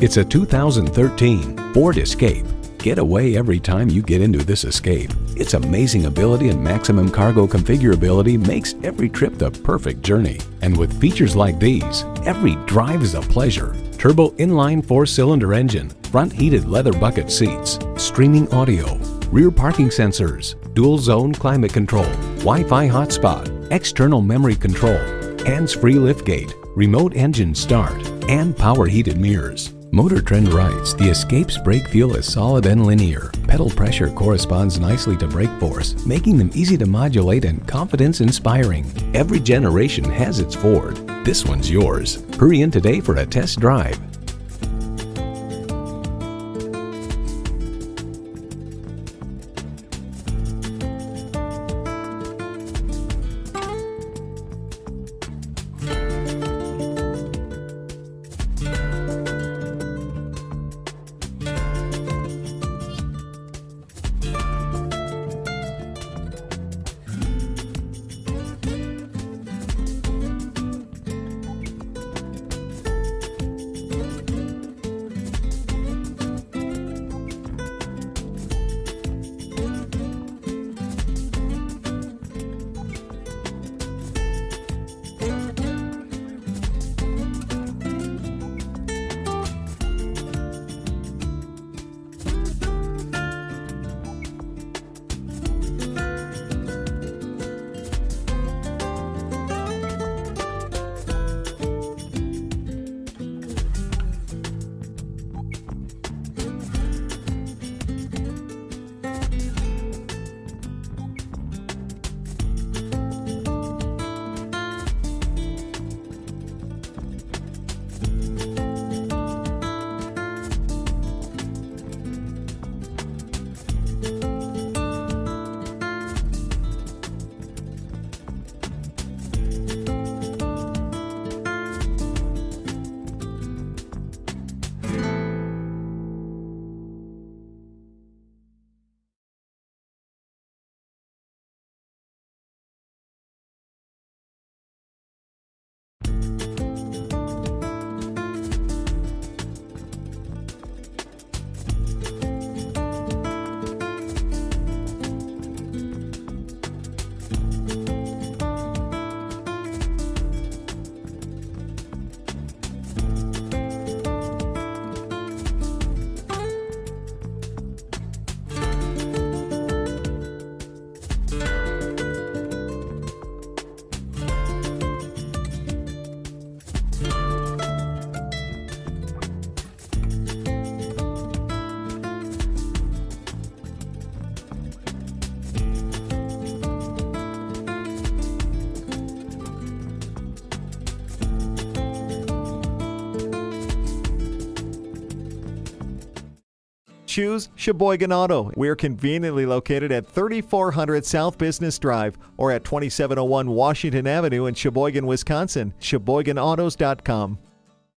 It's a 2013 Ford Escape. Get away every time you get into this Escape. Its amazing ability and maximum cargo configurability makes every trip the perfect journey. And with features like these, every drive is a pleasure. Turbo inline 4-cylinder engine, front heated leather bucket seats, streaming audio, rear parking sensors, dual zone climate control, Wi-Fi hotspot, external memory control, hands-free liftgate, remote engine start, and power heated mirrors. Motor Trend writes, the Escape's brake feel is solid and linear. Pedal pressure corresponds nicely to brake force, making them easy to modulate and confidence-inspiring. Every generation has its Ford. This one's yours. Hurry in today for a test drive. Choose Sheboygan Auto. We're conveniently located at 3400 South Business Drive or at 2701 Washington Avenue in Sheboygan, Wisconsin. SheboyganAutos.com.